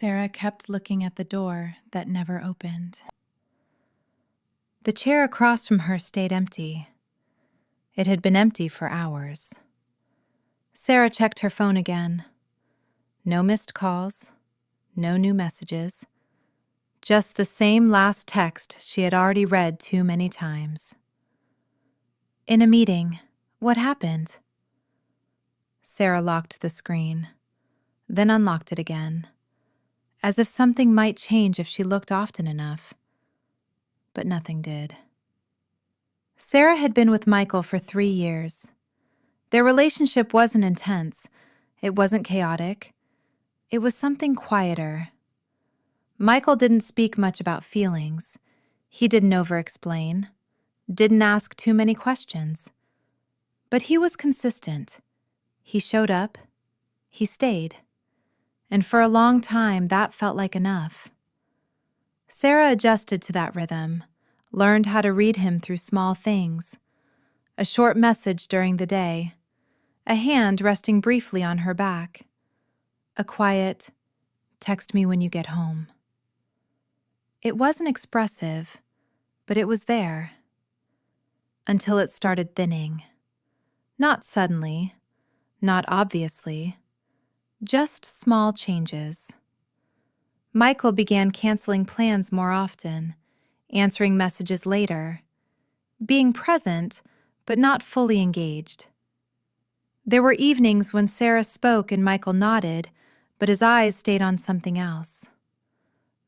Sarah kept looking at the door that never opened. The chair across from her stayed empty. It had been empty for hours. Sarah checked her phone again. No missed calls, no new messages, just the same last text she had already read too many times. In a meeting, what happened? Sarah locked the screen, then unlocked it again, as if something might change if she looked often enough. But nothing did. Sarah had been with Michael for 3 years. Their relationship wasn't intense. It wasn't chaotic. It was something quieter. Michael didn't speak much about feelings. He didn't over-explain, didn't ask too many questions. But he was consistent. He showed up. He stayed. And for a long time, that felt like enough. Sarah adjusted to that rhythm, learned how to read him through small things. A short message during the day, a hand resting briefly on her back, a quiet, "Text me when you get home." It wasn't expressive, but it was there. Until it started thinning. Not suddenly, not obviously, just small changes. Michael began canceling plans more often, answering messages later, being present, but not fully engaged. There were evenings when Sarah spoke and Michael nodded, but his eyes stayed on something else.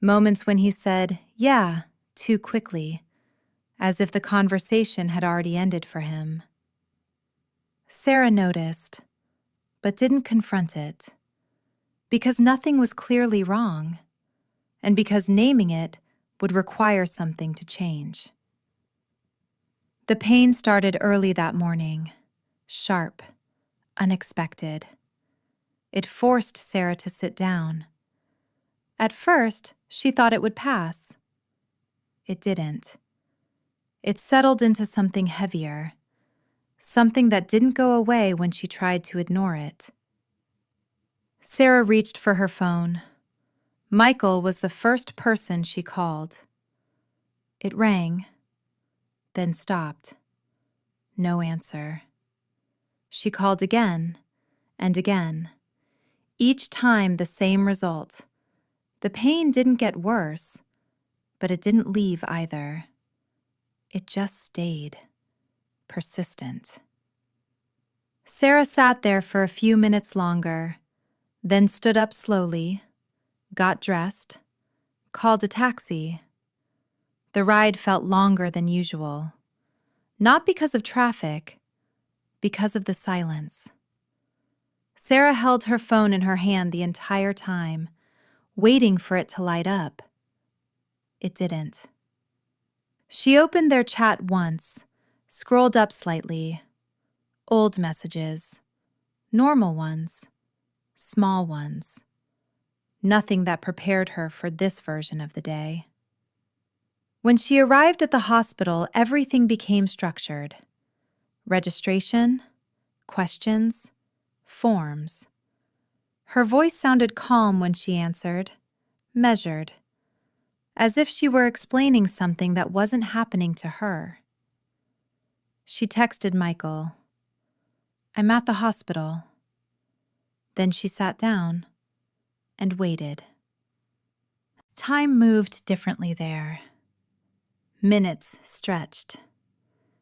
Moments when he said, "Yeah," too quickly, as if the conversation had already ended for him. Sarah noticed, but didn't confront it, because nothing was clearly wrong, and because naming it would require something to change. The pain started early that morning, sharp, unexpected. It forced Sarah to sit down. At first, she thought it would pass. It didn't. It settled into something heavier, something that didn't go away when she tried to ignore it. Sarah reached for her phone. Michael was the first person she called. It rang, then stopped. No answer. She called again and again. Each time the same result. The pain didn't get worse, but it didn't leave either. It just stayed, persistent. Sarah sat there for a few minutes longer, then stood up slowly, got dressed, called a taxi. The ride felt longer than usual, not because of traffic, because of the silence. Sarah held her phone in her hand the entire time, waiting for it to light up. It didn't. She opened their chat once, scrolled up slightly. Old messages, normal ones, small ones. Nothing that prepared her for this version of the day. When she arrived at the hospital, everything became structured. Registration, questions, forms. Her voice sounded calm when she answered, measured, as if she were explaining something that wasn't happening to her. She texted Michael, "I'm at the hospital." Then she sat down and waited. Time moved differently there. Minutes stretched.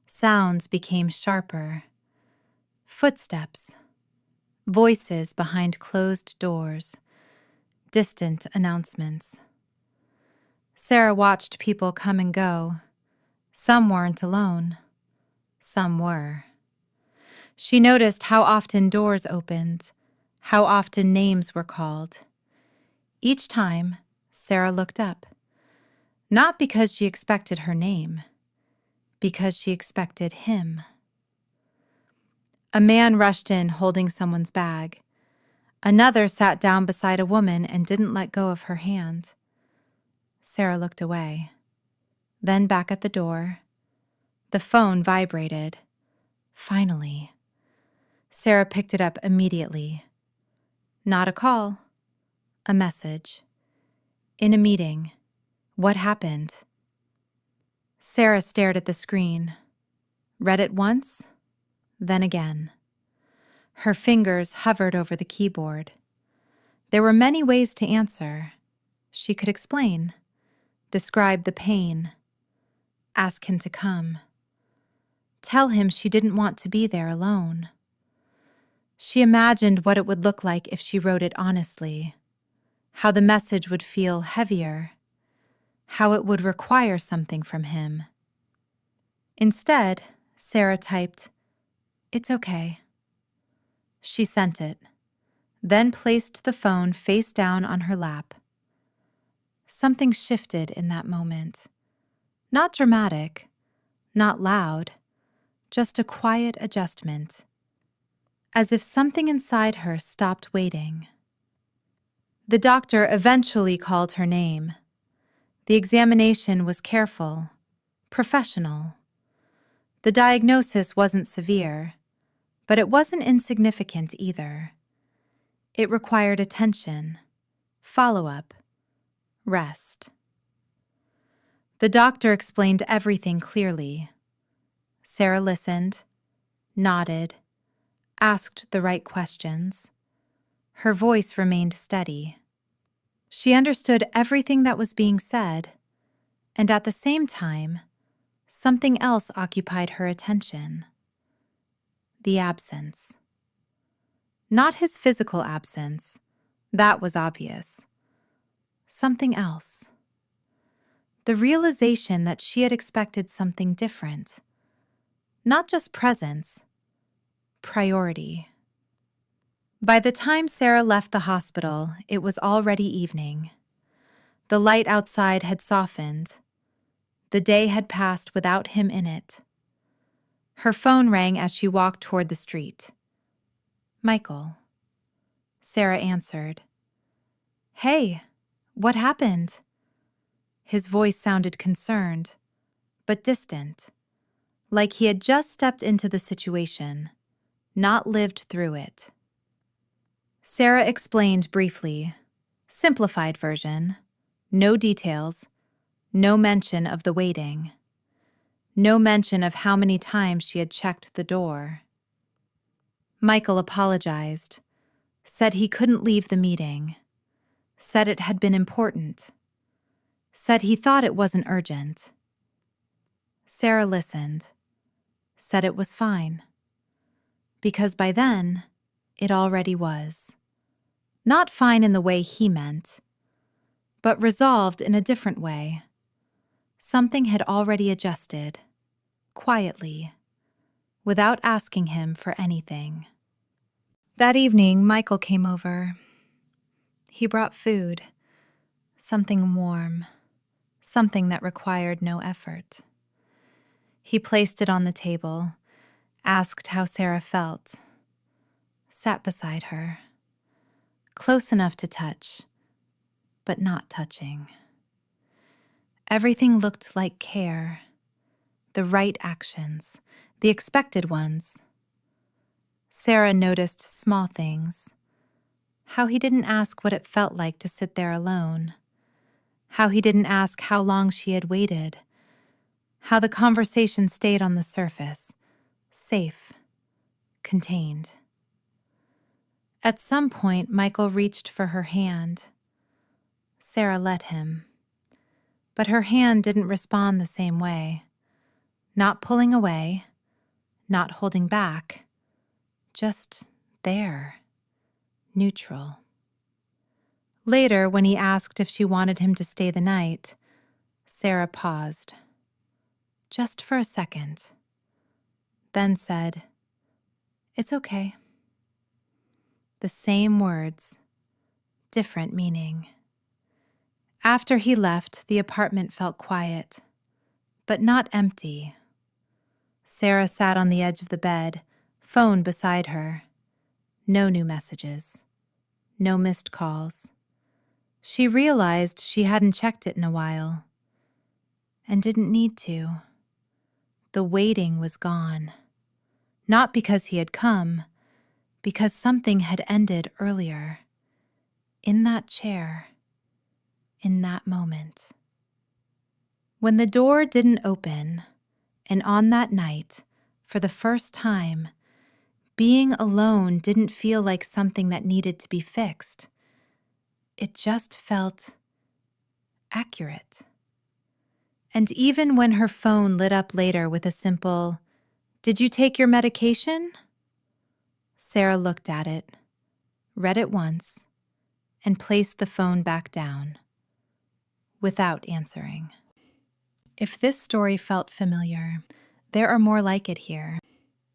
Sounds became sharper. Footsteps. Voices behind closed doors. Distant announcements. Sarah watched people come and go. Some weren't alone. Some were. She noticed how often doors opened, how often names were called. Each time, Sarah looked up. Not because she expected her name, because she expected him. A man rushed in holding someone's bag. Another sat down beside a woman and didn't let go of her hand. Sarah looked away, then back at the door. The phone vibrated. Finally. Sarah picked it up immediately. Not a call, a message. In a meeting. What happened? Sarah stared at the screen, read it once, then again. Her fingers hovered over the keyboard. There were many ways to answer. She could explain, describe the pain, ask him to come, tell him she didn't want to be there alone. She imagined what it would look like if she wrote it honestly, how the message would feel heavier, how it would require something from him. Instead, Sarah typed, "It's okay." She sent it, then placed the phone face down on her lap. Something shifted in that moment. Not dramatic, not loud, just a quiet adjustment, as if something inside her stopped waiting. The doctor eventually called her name. The examination was careful, professional. The diagnosis wasn't severe, but it wasn't insignificant either. It required attention, follow-up, rest. The doctor explained everything clearly. Sarah listened, nodded, asked the right questions. Her voice remained steady. She understood everything that was being said, and at the same time, something else occupied her attention. The absence. Not his physical absence. That was obvious. Something else. The realization that she had expected something different. Not just presence, priority. By the time Sarah left the hospital, it was already evening. The light outside had softened. The day had passed without him in it. Her phone rang as she walked toward the street. "Michael." Sarah answered. "Hey, what happened?" His voice sounded concerned, but distant, like he had just stepped into the situation, not lived through it. Sarah explained briefly, simplified version, no details, no mention of the waiting, no mention of how many times she had checked the door. Michael apologized, said he couldn't leave the meeting, said it had been important, said he thought it wasn't urgent. Sarah listened, said it was fine, because by then, it already was. Not fine in the way he meant, but resolved in a different way. Something had already adjusted, quietly, without asking him for anything. That evening, Michael came over. He brought food, something warm, something that required no effort. He placed it on the table, asked how Sarah felt, sat beside her, close enough to touch, but not touching. Everything looked like care, the right actions, the expected ones. Sarah noticed small things, how he didn't ask what it felt like to sit there alone, how he didn't ask how long she had waited, how the conversation stayed on the surface, safe, contained. At some point, Michael reached for her hand. Sarah let him, but her hand didn't respond the same way. Not pulling away, not holding back, just there, neutral. Later, when he asked if she wanted him to stay the night, Sarah paused, just for a second, then said, "It's okay." The same words, different meaning. After he left, the apartment felt quiet, but not empty. Sarah sat on the edge of the bed, phone beside her. No new messages, no missed calls. She realized she hadn't checked it in a while, and didn't need to. The waiting was gone. Not because he had come, because something had ended earlier. In that chair. in that moment. When the door didn't open, and on that night, for the first time, being alone didn't feel like something that needed to be fixed. It just felt accurate. And even when her phone lit up later with a simple, "Did you take your medication?" Sarah looked at it, read it once, and placed the phone back down, without answering. If this story felt familiar, there are more like it here.